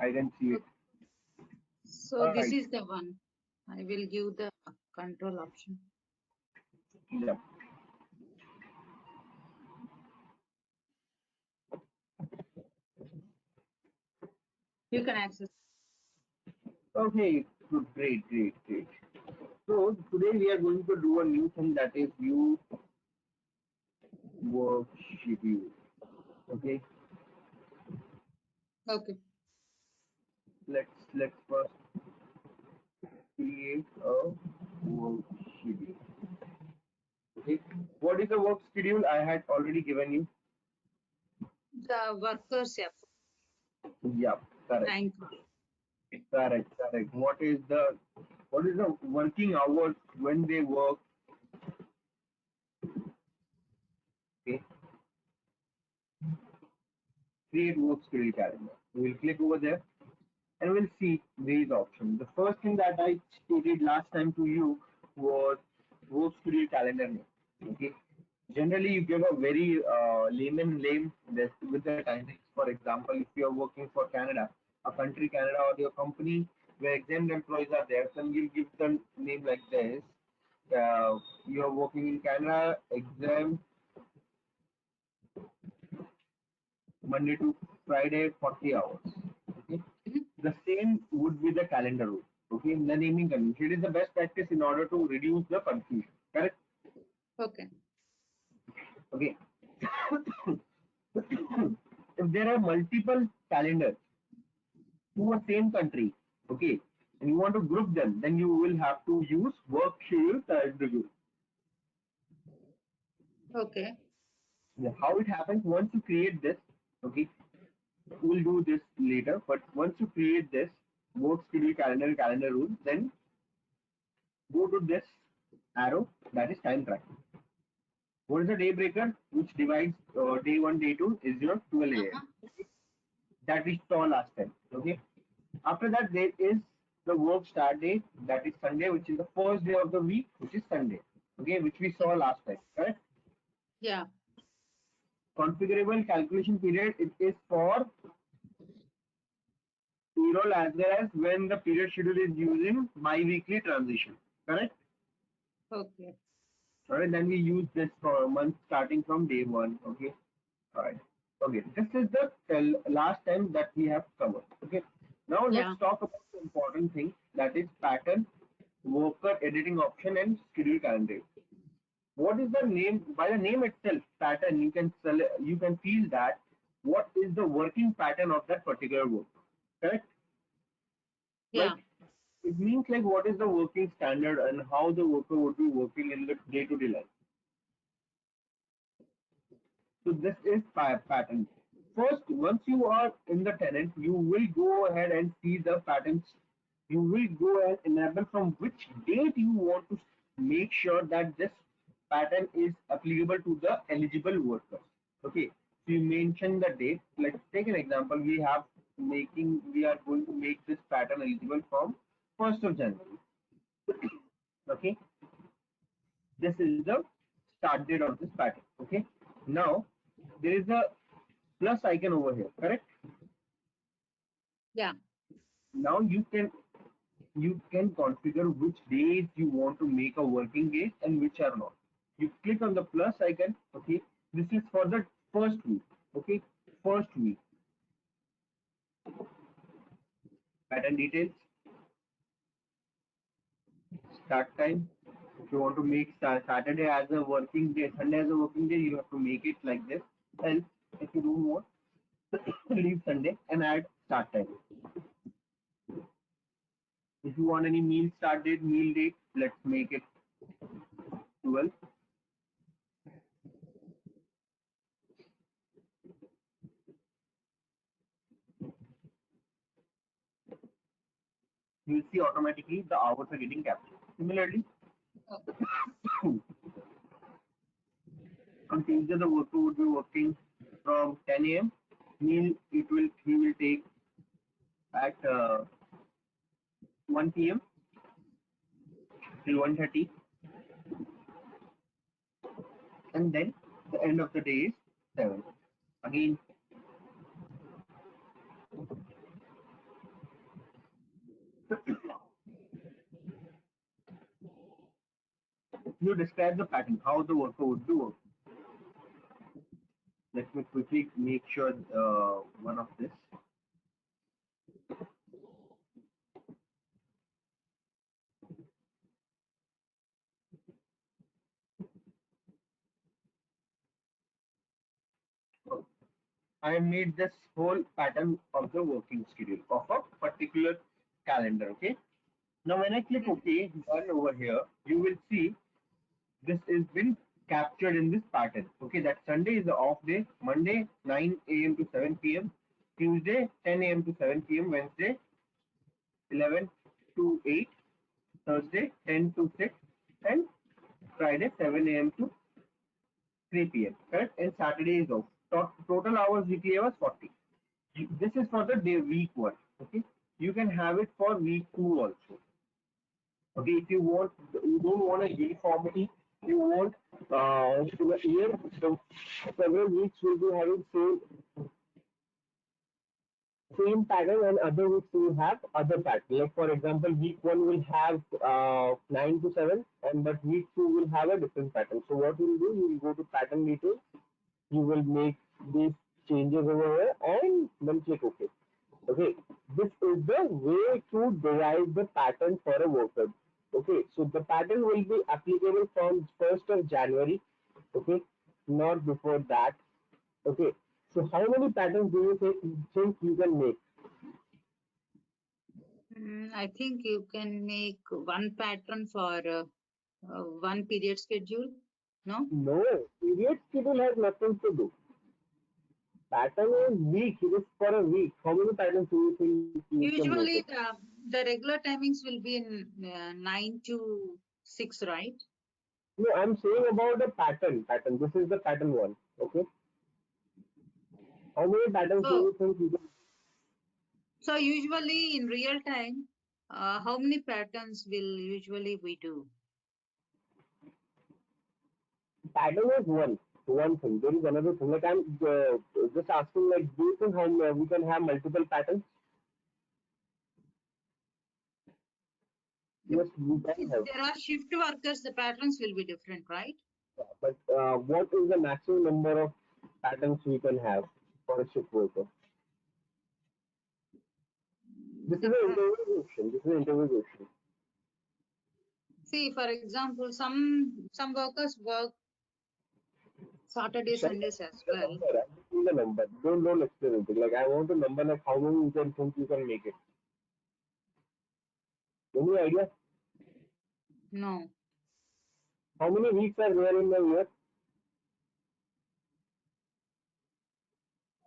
I can see it. So All this right. is the one. I will give the control option. Yeah. You can access. Okay. Good. Great. Great. Great. So today we are going to do a new thing, that is view work schedule. Okay. Okay. Let's first create a work schedule. Okay. What is the work schedule? I had already given you. The workers effort. Yeah. Correct. Rank. Correct. Correct. What is the working hours when they work? Okay. Create work schedule calendar. We will click over there and we'll see these options. The first thing that I stated last time to you was work schedule calendar name. Okay. Generally, you give a very layman name this with the timings. For example, if you are working for Canada, a country Canada, or your company where exempt employees are there, then you'll give the name like this. You are working in Canada, exempt Monday to Friday, 40 hours. Okay. Mhm. The same would be the calendar rule. Okay, in the naming convention, it is the best practice in order to reduce the confusion. Correct? Okay. Okay. If there are multiple calendars to a same country, okay, and you want to group them, then you will have to use work schedule calendar rule. Okay. Yeah, how it happens once you create this, okay, we'll do this later. But once you create this work schedule calendar rule, then go to this arrow, that is time tracking. What is the day breaker which divides day 1, day 2 is your 12 a.m. Uh-huh. that we saw last time. Okay. After that, there is the work start date, that is Sunday, which is the first day of the week, which is Sunday. Okay, which we saw last time. Correct. Yeah. Configurable calculation period, it is for payroll as well as when the period schedule is using bi-weekly transition. Correct. Okay. All right. Then we use this for a month starting from day one. Okay. All right. Okay. This is the last time that we have covered. Okay. Now let's Yeah. talk about the important thing, that is pattern, worker editing option, and schedule calendar. What is the name? By the name itself, pattern, you can feel that what is the working pattern of that particular work. Correct? Yeah. Like it means like what is the working standard and how the worker would be working in the day-to-day life. So this is pattern. First, once you are in the tenant, you will go ahead and see the patterns. You will go and enable from which date you want to make sure that this pattern is applicable to the eligible workers. Okay. So you mention the date. Let's take an example. We are going to make this pattern eligible from 1st of January. Okay. This is the start date of this pattern. Okay. Now there is a plus icon over here. Correct. Yeah. Now you can configure which days you want to make a working days and which are not. You click on the plus icon. Okay. This is for the first week. Okay. First week pattern details, start time. If you want to make Saturday as a working day, Sunday as a working day, you have to make it like this. Else, if you don't want, leave Sunday and add start time. If you want any meal start date, meal date, let's make it 12. You'll see automatically the hours are getting captured. Similarly, on Tuesday the worker would be working from 10 a.m. Meal he will take at 1 p.m. till 1:30, and then the end of the day is 7. Again, You describe the pattern, how the worker would do work. Let me quickly make sure one of this. I made this whole pattern of the working schedule of a particular calendar. Okay. Now when I click Mhm. OK, done over here, you will see this is been captured in this pattern. Okay, that Sunday is the off day. Monday 9 a.m. to 7 p.m. Tuesday 10 a.m. to 7 p.m. Wednesday 11 to 8. Thursday 10 to 6, and Friday 7 a.m. to 3 p.m. Correct? And Saturday is off. Total hours weekly hours 40. This is for the day week one. Okay. You can have it for week two also. Okay, if you want, you don't want a uniformity. You want in a year, the several weeks will be having same pattern, and other weeks will have other pattern. Like for example, week one will have 9 to 7, and but week two will have a different pattern. So what you will do, you will go to pattern details, you will make these changes over here, and then click OK. Okay, this is the way to derive the pattern for a worker. Okay, so the pattern will be applicable from 1st of January. Okay, not before that. Okay, so how many patterns do you think you can make? I think you can make one pattern for one period schedule. No? No, period schedule has nothing to do. Pattern is week. It is for a week. How many patterns do you think you can make it? Usually the regular timings will be in 9 to 6, right? No, I'm saying about the pattern. Pattern. This is the pattern one. Okay. How many patterns do So, you think you can? so usually in real time, how many patterns will usually we do? Pattern is one thing. There is another thing. Like I'm just asking. Like, do you think how we can have multiple patterns? Yes, we can If have. there are shift workers, the patterns will be different, right? But what is the maximum number of patterns we can have for a shift worker? This is The an interview question. This is an interview question. See, for example, some workers work Saturday, Shall Sundays as I well. number? I just need a number. Don't explain anything. Like I want a number. Like how many you can think you can make it? Any idea? No. How many weeks are there in the year?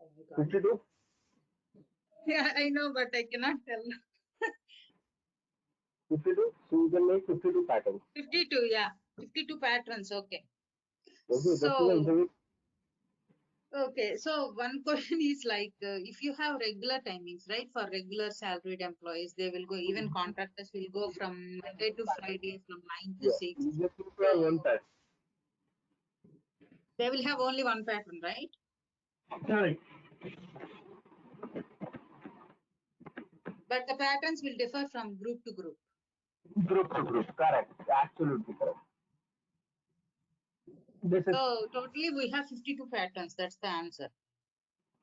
Oh my God. 52. Yeah, I know, but I cannot tell. 52. So you can make 52 patterns. 52, yeah. 52 patterns, okay. Okay, this is an So, interview. okay, so one question is like if you have regular timings, right, for regular salaried employees, they will go, even contractors will go from Monday to Friday from 9 to Yeah, 6. you just need to have one So, pattern. they will have only one pattern, right? Correct. But the patterns will differ from group to group. Group to group. Correct. Absolutely correct. This is So, totally we have 52 patterns. That's the answer.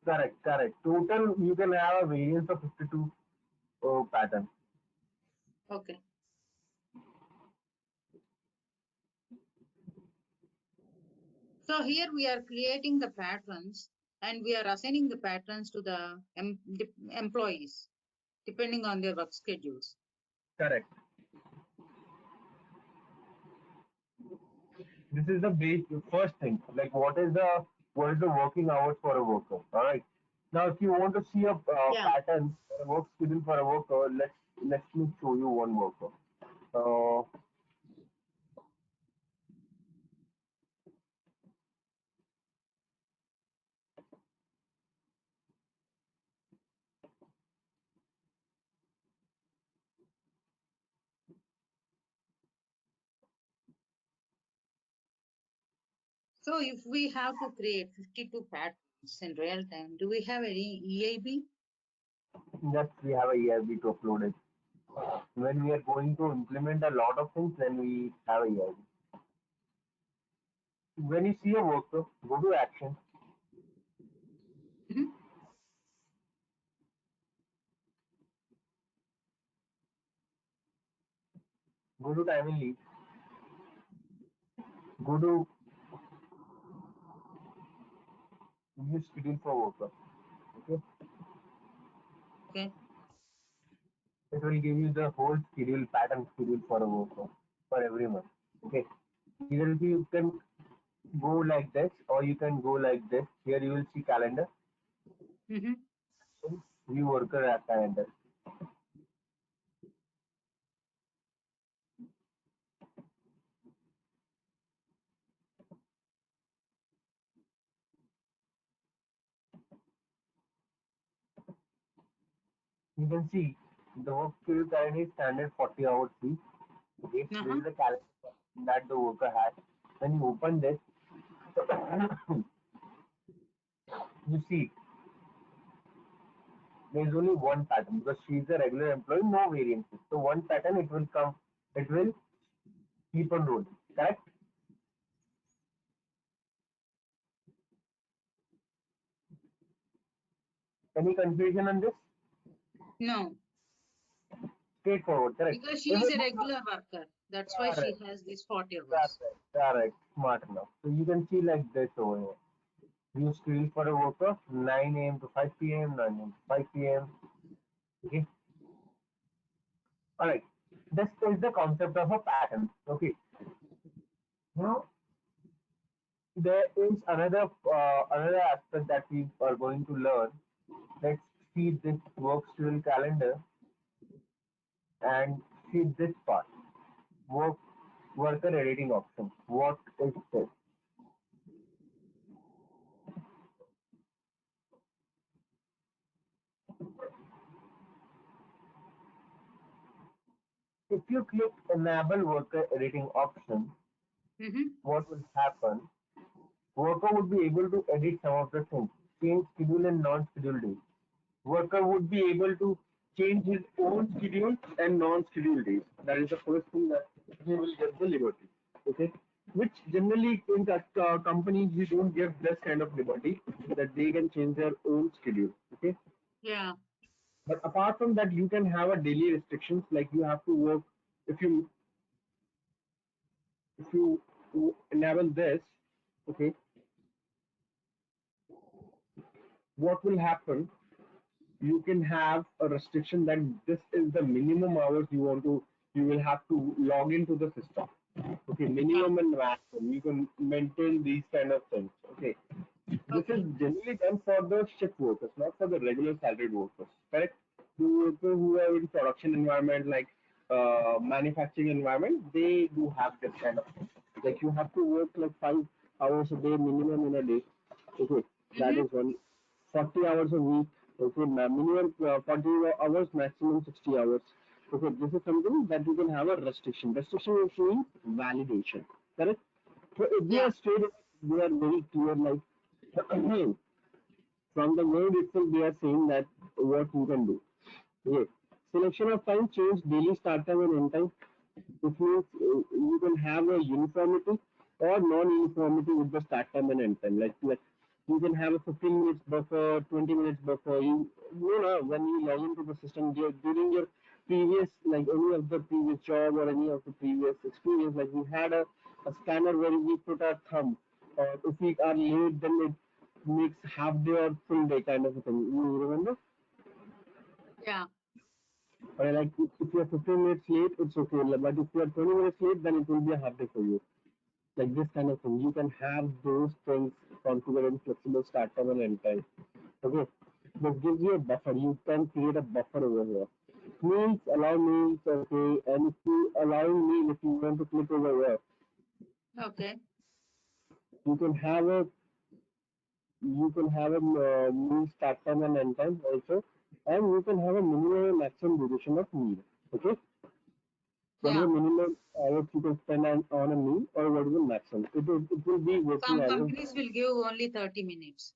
correct. Correct. Total, you can have a variance of 52 patterns. Okay. So here we are creating the patterns and we are assigning the patterns to the employees depending on their work schedules. Correct. This is the base first thing. Like what is the working hours for a worker? All right. Now, if you want to see a Yeah. pattern, a work schedule for a worker, let me show you one worker. Uh, So if we have to create 52 patterns in real time, do we have any EIB? yes, we have a ERB to upload it. When we are going to implement a lot of things, then we have a ERB. When you see a worker, go to action, Mhm. go to time and leave, go to new schedule for worker. Okay, Okay. it will give you the whole schedule, pattern schedule for a worker for every month. Okay, either you can go like this or you can go like this. Here you will see calendar, Mhm. view worker at calendar. You can see the work schedule currently is standard 40 hours week. Okay, this Uh-huh. is the calendar that the worker has. When you open this, you see there is only one pattern because she is a regular employee, no variances. So one pattern it will come, it will keep on rolling. Correct? Any confusion on this? No, Straightforward, correct? because she If is it a was regular worker. That's why she correct, has these 40 hours. correct, correct, smart enough. So you can see like this over here. You schedule for a worker 9 a.m. to 5 p.m., 9 a.m. to 5 p.m. Okay, all right. This is the concept of a pattern. Okay, now there is another aspect that we are going to learn. Let's see this work schedule calendar and see this part. Work worker editing option. What is this? If you click enable worker editing option, Mm-hmm. what will happen? Worker would be able to edit some of the things, change schedule and non-schedule days. Worker would be able to change his own schedule and non-schedule days. That is the first thing that he will get the liberty. Okay, which generally in that companies we don't give this kind of liberty that they can change their own schedule. Okay, Yeah. but apart from that, you can have a daily restrictions like you have to work if you enable this. Okay, what will happen? You can have a restriction that this is the minimum hours you will have to log into the system. Okay, Yeah. minimum and maximum. You can maintain these kind of things. Okay. This is Okay. generally done for the shift workers, not for the regular salaried workers. Correct? The workers who are in production environment like manufacturing environment, they do have this kind of thing. Like you have to work like 5 hours a day minimum in a day. Okay, that Mm-hmm. is one. 40 hours a week. Okay, minimum 40 hours, maximum 60 hours. Okay, this is something that you can have a restriction. Restriction is means validation. Correct? So if we Yeah. are straight, we are very clear like from the word itself, they are saying that what you can do. Okay. Selection of time change daily start time and end time. Which means you can have a uniformity or non-uniformity with the start time and end time. Like you can have a 15 minutes buffer, 20 minutes buffer. You know when you log into the system during your previous like any of the previous job or any of the previous experience, like we had a scanner where we put our thumb. Or if we are late, then it makes half day or full day kind of a thing. You remember? Yeah. Or like if you're 15 minutes late, it's okay. But if you're 20 minutes late, then it will be a half day for you. Like this kind of thing. You can have those things configured in flexible start time and end time. Okay. This gives you a buffer. You can create a buffer over here. Meals, allow meals, okay. And if you allow meal, if you want to click over here, Okay. you can have a meal start time and end time also, and you can have a minimum and maximum duration of meal. Okay. What is the Yeah. minimum hours you can spend on a meal or what is the maximum? It will be working Some hours. companies will give only 30 minutes.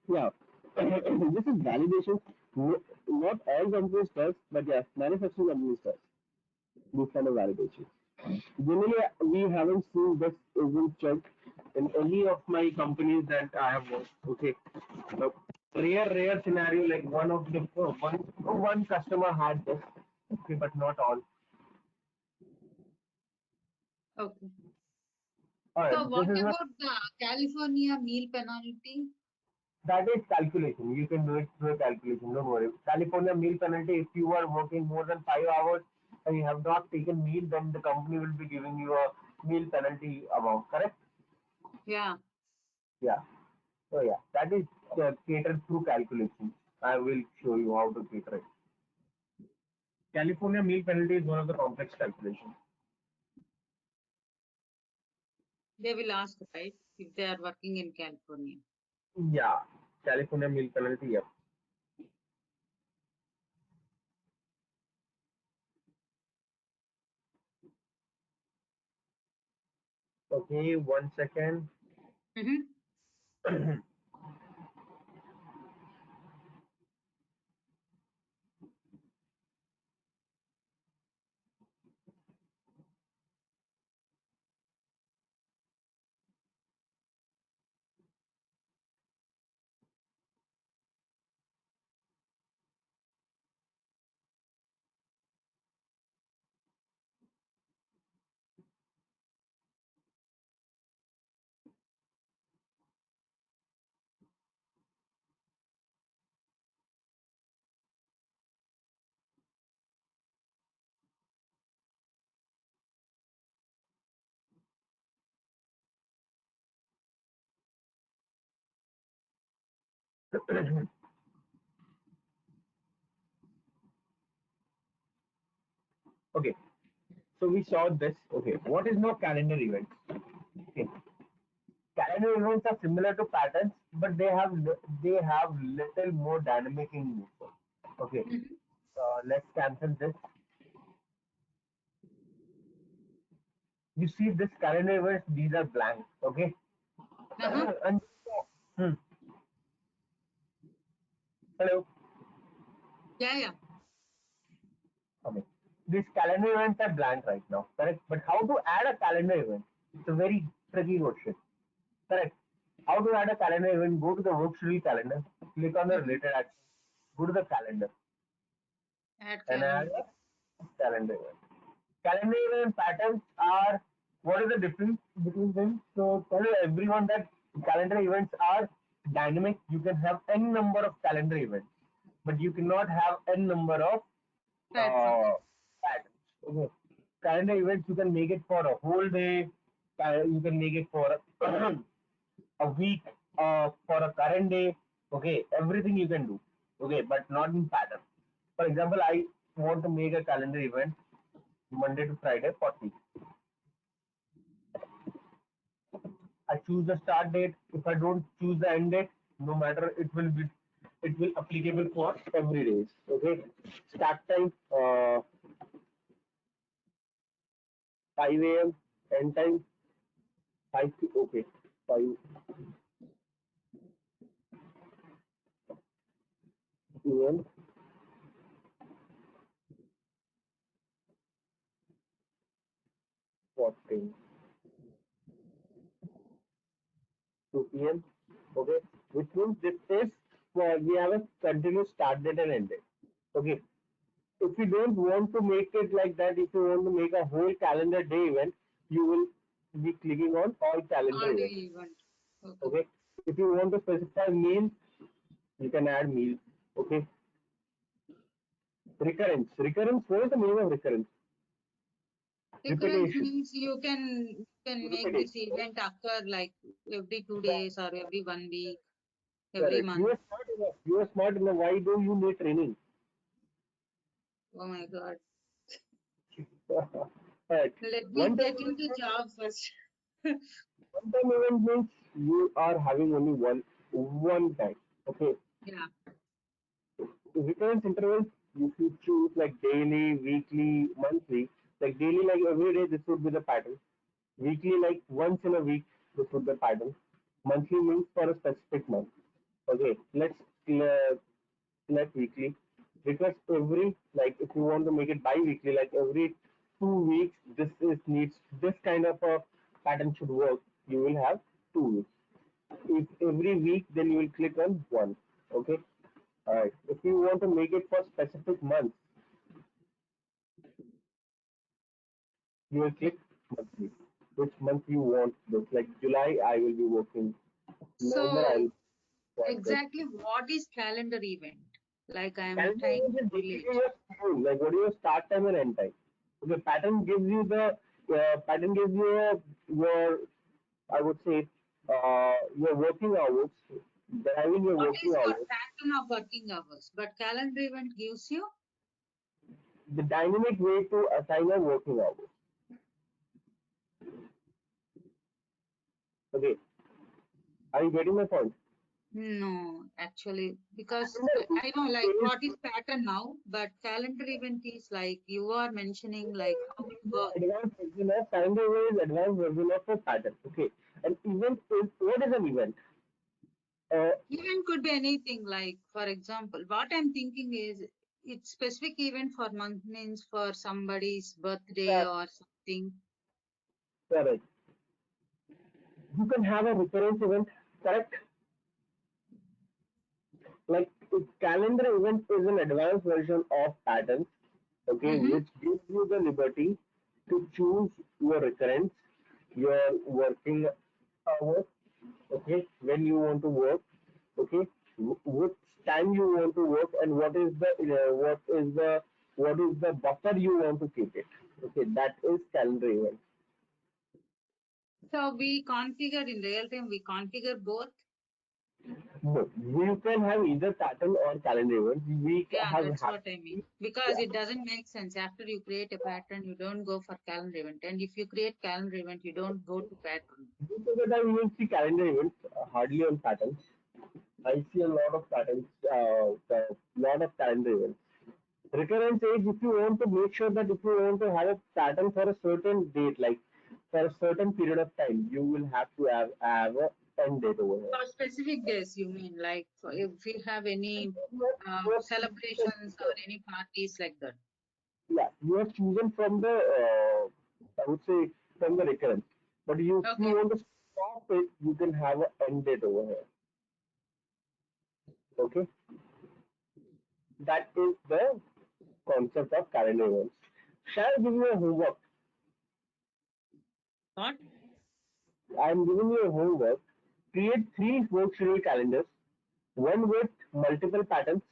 Yeah. This is validation. Not all companies does, but yes, manufacturing companies does this kind of validation. Generally, we haven't seen this isn't checked. in any of my companies that I have worked. Okay, the rare scenario like one customer had this. Okay, but not all. Okay. All right, So this what is not about the California meal penalty? that is calculation. You can do it through a calculation. Don't worry. California meal penalty. If you are working more than 5 hours and you have not taken meal, then the company will be giving you a meal penalty amount. Correct? Yeah, Yeah. So yeah, that is catered through calculation. I will show you how to cater it. California meal penalty is one of the complex calculations. they will ask, right, if they are working in California. Yeah, California meal penalty. Yeah. Okay, 1 second. Mm-hmm. Okay, so we saw this. Okay, what is now calendar events? Okay, calendar events are similar to patterns, but they have little more dynamic in nature. Okay, Mm-hmm. let's cancel this. You see this calendar events; these are blank. Okay, Uh-huh. and hmm, hello. Yeah, yeah. Okay, these calendar events are blank right now. Correct, but how to add a calendar event? It's a very tricky question. Correct. How to add a calendar event? Go to the work schedule calendar. Click on the Mm-hmm. related action. Go to the calendar Add and add calendar. a calendar event. Calendar event patterns are what is the difference between them? So tell everyone that calendar events are dynamic. You can have n number of calendar events, but you cannot have n number of Platforms. patterns. Okay. Calendar events you can make it for a whole day. You can make it for a week, for a current day. Okay, everything you can do. Okay, but not in pattern. For example, I want to make a calendar event Monday to Friday 40. I choose the start date. If I don't choose the end date, no matter it will applicable for every day. Okay. Start time 5 a.m. End time 5 5 a.m. 14 2 p.m. Okay, which means this is we have a continuous start date and end date. Okay, if you don't want to make it like that, if you want to make a whole calendar day event, you will be clicking on all calendar All day events. event. Okay. Okay, if you want to specify meals, you can add meals. Okay, recurrence. What is the meaning of recurrence? Recurrence Repetition, means you can make this repetition. Right? event occur like every 2 days or every 1 week, every Correct. You month. are smart enough. You are smart enough. Why do you need training? Oh my God. Right. Let me One time get into event job first. One time event means you are having only one time. Okay. Yeah. Recurrence intervals you should choose like daily, weekly, monthly. Like daily, like every day, this would be the pattern. Weekly, like once in a week, this would be the pattern. Monthly means for a specific month. Okay. Let's weekly, because every like if you want to make it bi-weekly, like every 2 weeks, this kind of a pattern should work. you will have 2 weeks. If every week, then you will click on one. Okay. All right. If you want to make it for specific months, you will click monthly. Which month you want this? Like July, I will be working. November, So I'll want this. exactly what is calendar event? Like I am Calendar trying is to basically relate. your schedule, like what is your start time and end time. Okay, pattern gives you your, I would say, your working hours, driving your What working is your hours, pattern of working hours? But calendar event gives you. the dynamic way to assign your working hours. Okay, are you getting my point? No, actually, because Calendar I know like is what is pattern now, but calendar event is like you are mentioning like how it works. advanced version of calendar is advanced version of a pattern. Okay, an event is what is an event? Uh, Event could be anything. Like for example, what I'm thinking is it's specific event for month means for somebody's birthday or something. correct. You can have a recurrence event, correct? Like calendar event is an advanced version of patterns, okay, Mm-hmm. which gives you the liberty to choose your recurrence, your working hours, okay, when you want to work, okay, which time you want to work, and what is the buffer you want to keep it. Okay, that is calendar event. So we configure in real time. We configure both. No, you can have either pattern or calendar event. We Yeah, have that's what I mean. happy, Because yeah. it doesn't make sense. After you create a pattern, you don't go for calendar event. And if you create calendar event, you don't go to pattern. Most of the time, you will see calendar events hardly on patterns. I see a lot of patterns, lot of calendar events. Recurrence age, if you want to make sure that if you want to have a pattern for a certain date, like for a certain period of time, you will have to have a end date over here. For specific days, you mean like if we have any You have chosen, celebrations or any parties like that. yeah, you have chosen from the, I would say, from the recurrence. But if you Okay. want to stop it, you can have an end date over here. Okay, that is the concept of calendar events. Shall I give you a homework? What? I am giving you a homework. Create three work schedule calendars, one with multiple patterns,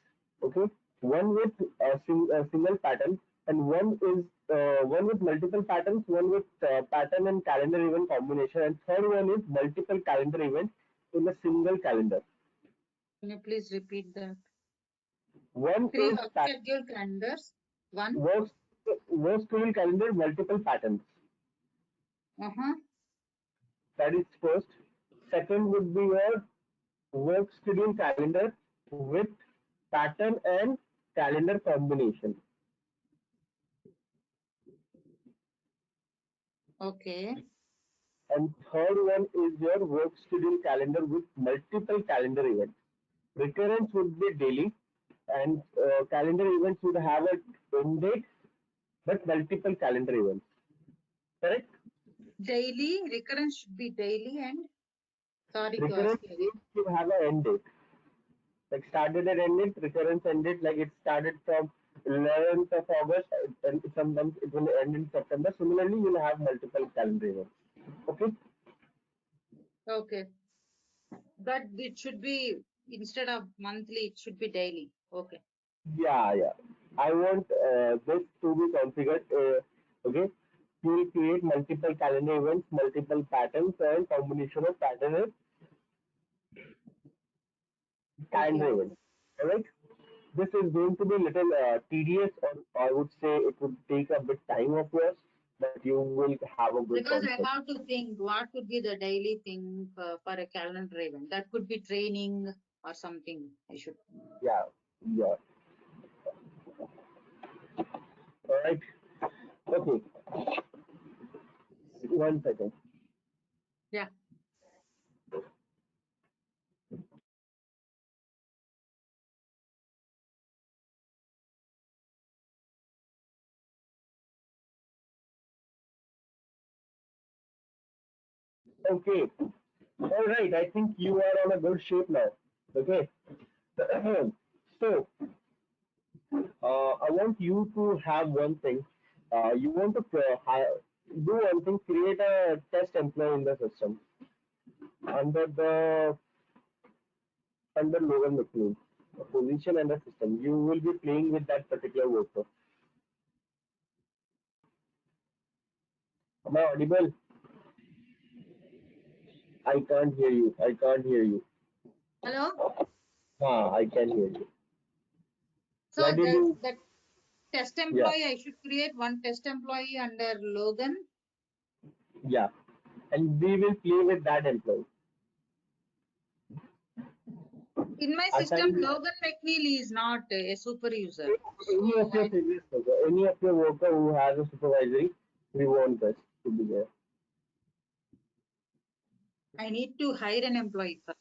okay, one with a single pattern, and one with multiple patterns, one with pattern and calendar event combination, and third one is multiple calendar events in a single calendar. Can you please repeat that? One Three is work schedule calendars. One. work work schedule calendar multiple patterns. Uh-huh. That is first. Second would be your work schedule calendar with pattern and calendar combination. Okay. And third one is your work schedule calendar with multiple calendar events. Recurrence would be daily, and calendar events would have a end date, but multiple calendar events. Correct? Daily recurrence should be daily and sorry to ask Recurrence you again. needs to have an end date. Like started and ended, recurrence ended, like it started from 11th of August, and sometimes it will end in September. Similarly, you'll have multiple calendar events. Okay? Okay. But it should be instead of monthly, it should be daily. Okay. Yeah, yeah. I want this to be configured. Okay? You will create multiple calendar events, multiple patterns, and combination of pattern and calendar Okay. events. Alright? This is going to be little tedious, or I would say it would take a bit time of yours, but you will have a good Because I concept. have to think what could be the daily thing for a calendar event. That could be training or something. I should. Yeah, yeah. Alright. Okay. One second. Yeah. Okay. All right. I think you are on a good shape now. Okay. So, I want you to have one thing. You want to do one thing, create a test employee in the system under the under Logan McLean, a position and a system. You will be playing with that particular worker. Am I audible? I can't hear you. I can't hear you. Hello. I can hear you. Why So did you? the test Yeah, employee, I should create one test employee under Logan. yeah. And we will play with that employee. In my system, Assign Logan McNeil is not a super user. any So of your previous worker, any of your worker who has a supervisory, we want this to be there. I need to hire an employee first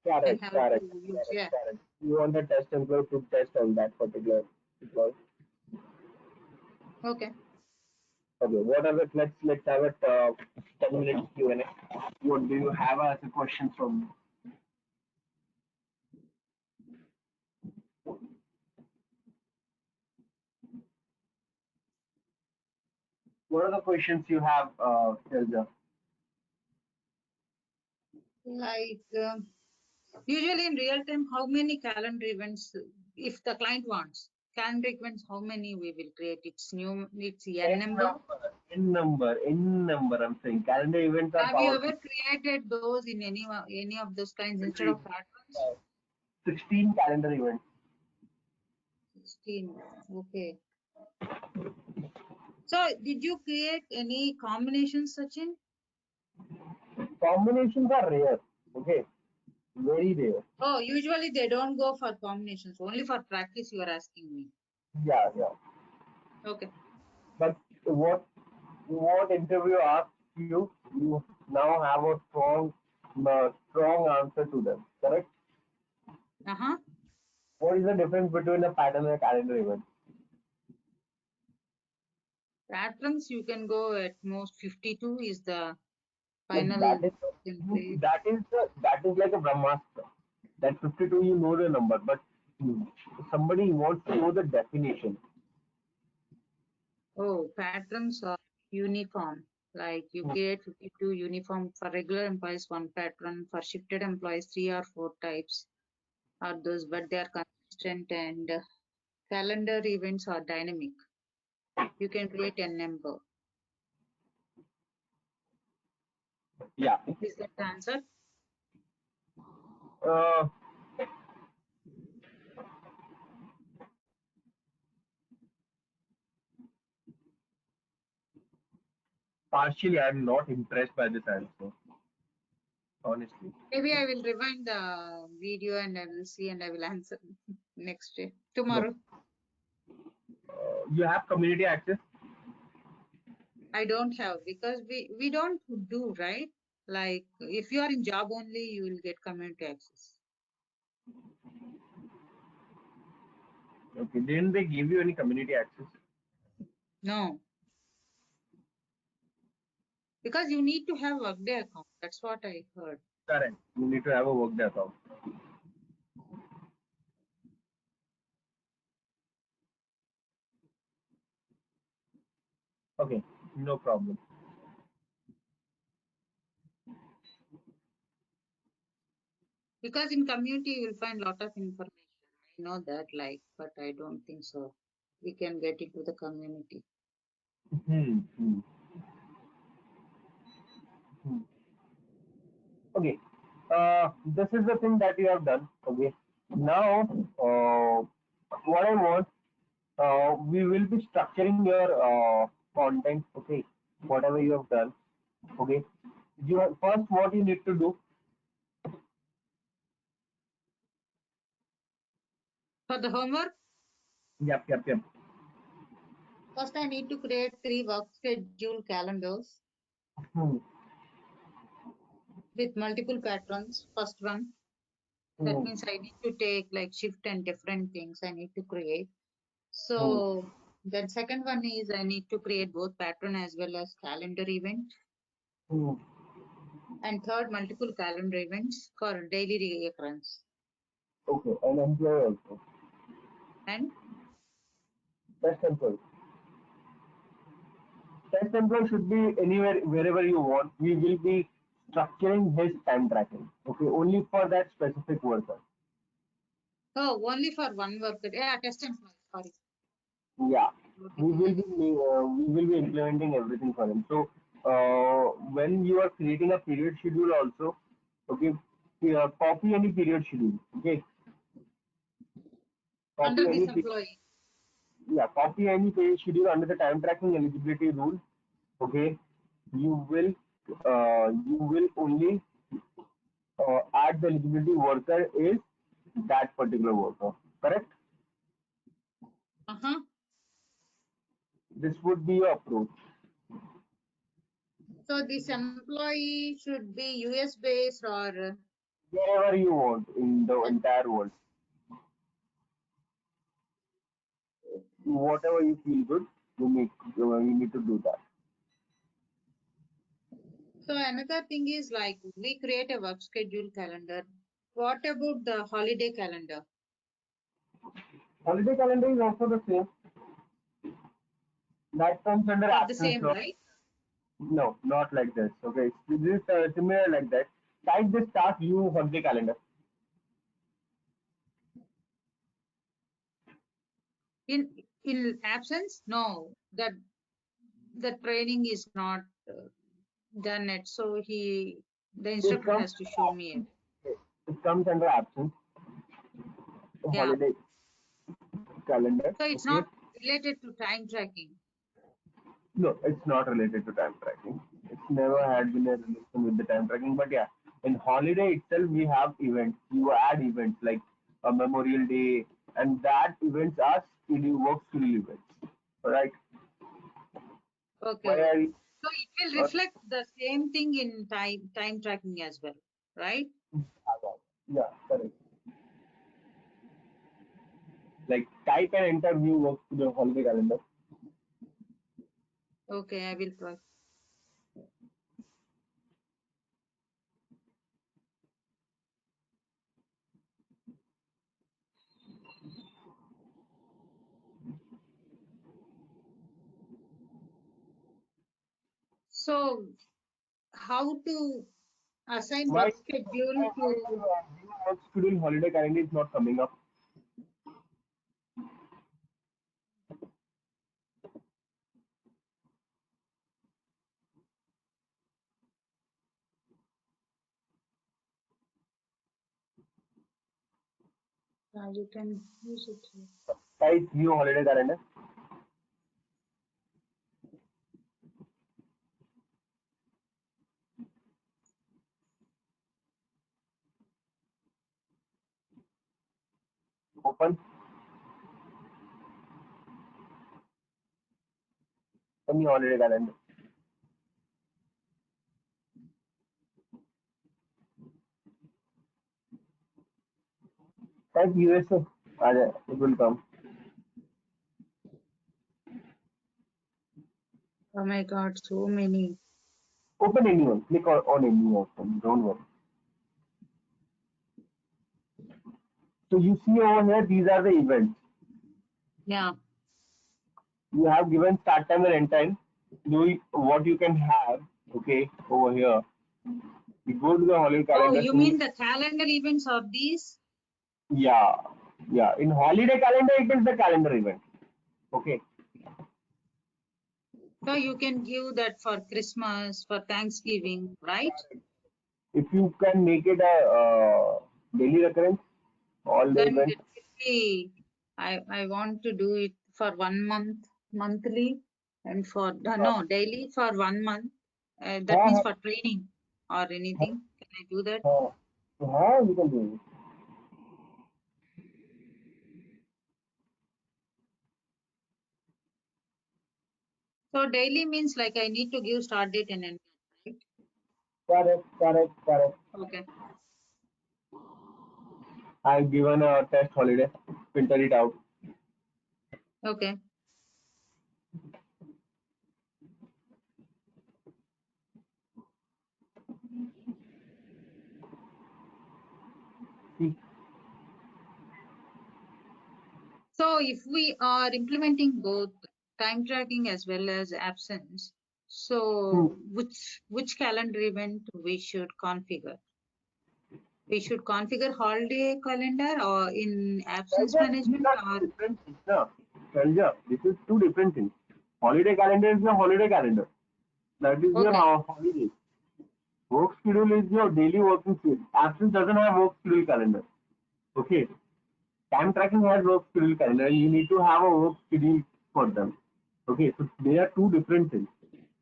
and Correct, have correct, to use. correct, Yeah. correct. You want the test employee to test on that particular employee. Okay. Okay, what are the let's have a 10 minutes Q&A. What do you have as a question from me? What are the questions you have, Hilda? Like usually in real time, how many calendar events, if the client wants calendar events, how many we will create? It's new, it's n N number. number, N number, N number. I'm saying calendar events are Have you powerful. ever created those in any of those kinds instead of patterns? 16 calendar events. 16. Okay. So did you create any combinations, Sachin? Combinations are rare. Okay, very rare. Oh, usually they don't go for combinations. Only for practice you are asking me. Yeah, yeah. Okay. But what interview asks you, you now have a strong answer to them. Correct? Uh-huh. What is the difference between a pattern and a calendar event? Patterns you can go at most 52 is the But final template. that is like a Brahmastra. That 52 you know the number, but somebody wants to know the definition. Oh, patterns are uniform. Like you create 52 uniform for regular employees, one pattern. For shifted employees, 3 or 4 types are those, but they are consistent and calendar events are dynamic. You can create a number. Yeah. Is that the answer? Uh, Partially, I'm not impressed by this answer, honestly. Maybe I will rewind the video and I will see and I will answer next day, No. tomorrow. You have community access? I don't have because we don't do, right? Like if you are in job only, you will get community access. Okay. Didn't they give you any community access? No, because you need to have Workday account. That's what I heard. Correct. You need to have a Workday account. Okay. No problem. Because in community you will find lot of information. I know that, like, but I don't think so. We can get into the community. Hmm. Hmm. Hmm. Okay. This is the thing that you have done. Okay. Now, what I want, we will be structuring your content. Okay. Whatever you have done. Okay. First, what you need to do. For the homework, Yep. Yep. Yep. first I need to create 3 work schedule calendars Hmm. with multiple patterns. First one, that Hmm. means I need to take like shift and different things I need to create. Hmm. So then second one is I need to create both pattern as well as calendar event. Hmm. And third, multiple calendar events for daily recurrence. Okay, and employee also. And Test employee. Test employee should be anywhere, wherever you want. We will be structuring his time tracking. Okay, only for that specific worker. oh, only for one worker. Yeah, test employee. Sorry. Yeah, Okay. we will be implementing everything for him. So when you are creating a period schedule also, okay, copy any period schedule. Okay, copy Under this any employee. copy any period schedule under the time tracking eligibility rule. Okay, you will only add the eligibility worker is that particular worker. Correct? Uh-huh. This would be your approach. So this employee should be US based or Wherever you want in the entire world. Whatever you feel good, you need to do that. so another thing is like we create a work schedule calendar. What about the holiday calendar? Holiday calendar is also the same. That comes under For the absence same, law. right? No, not like this. Okay, this is similar like that. Type this task view holiday calendar. In absence, no, that the training is not done yet. So the It instructor comes has to show me it. it comes under absence Yeah. holiday calendar. So it's Okay. not related to time tracking. No, it's not related to time tracking. It's never Okay. had been a relation with the time tracking. But yeah, in holiday itself, we have events. You add events like a Memorial Day, and that events are schedule work schedule events. All right. Okay, Why are okay. you? So it will Uh, reflect the same thing in time tracking as well, right? yeah, correct. Like type and enter new work to the holiday calendar. Okay, I will try. So how to assign Why work schedule to new work schedule holiday calendar is not coming up? you can use it here. Type view holiday calendar. Open any holiday calendar. Type USA. It will come. Oh my God, so many. Open anyone. Click on any of them. Don't worry. So you see over here, these are the events. Yeah. You have given start time and end time. What you can have, okay, over here. You go to the holiday Oh, calendar. you mean the calendar events of these? Yeah, yeah. In holiday calendar, it is the calendar event. Okay. So you can give that for Christmas, for Thanksgiving, right? If you can make it a daily recurrence, all the Then events. it will be, I want to do it for 1 month, monthly, and for, Uh, no, daily for 1 month. That means हाँ, for training or हाँ, anything. Can I do that? हाँ, हाँ, you can do it. So daily means like I need to give start date and end date, Correct, correct, correct. right? Okay. I've given a test holiday. Filter it out. Okay. So if we are implementing both time tracking as well as absence, so which calendar event we should configure? We should configure holiday calendar or in absence Shailja, these management are or two different things. No? Shailja, this is two different things. Holiday calendar is your holiday calendar. That is your okay. holiday. Work schedule is your daily working schedule. Absence doesn't have work schedule calendar. Okay. Time tracking has work schedule calendar. You need to have a work schedule for them. Okay. So they are two different things.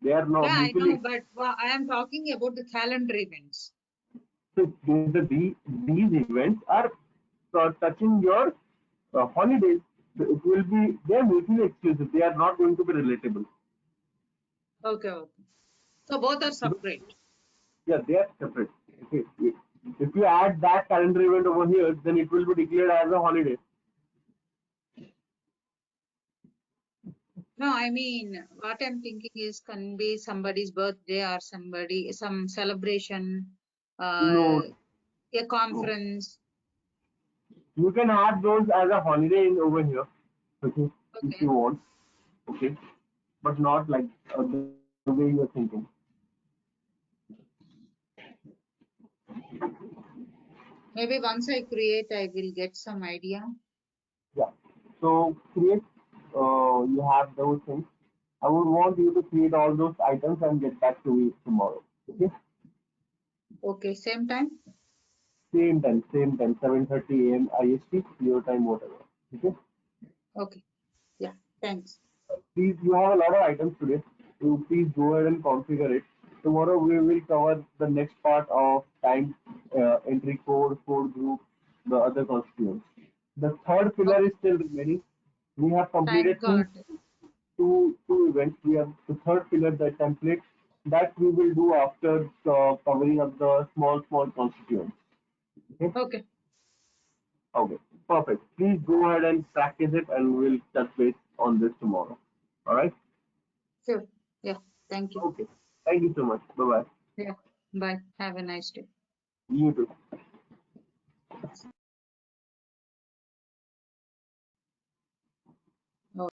They are not Yeah, I know, mutually. but I am talking about the calendar events. So these events are touching your holidays. So it will be they are mutually exclusive. They are not going to be relatable. Okay, okay. So both are Because, separate. yeah, they are separate. Okay. If you add that calendar event over here, then it will be declared as a holiday. No, I mean, what I'm thinking is can be somebody's birthday or some celebration, uh, No, a no. conference. You can have those as a holiday in over here. Okay, if Okay. you want. Okay, but not like the way you're thinking. Maybe once I create, I will get some idea. Yeah. So create. You have those things. I would want you to create all those items and get back to me tomorrow. Okay. Okay, same time. Same time, 7:30 a.m. IST, your time, whatever. Okay. Okay. Yeah. Thanks. Please, you have a lot of items today. You please go ahead and configure it. Tomorrow we will cover the next part of time entry code group, the other constituents. The third pillar Okay. is still remaining. We have Thank completed God. two events. We have the third pillar, the template, that we will do after covering up the small constituents. Okay. Okay. Okay. Perfect. Please go ahead and practice it, and we'll touch base on this tomorrow. All right. Sure. Yeah. Thank you. Okay. Thank you so much. Bye bye. Yeah. Bye. Have a nice day. You too.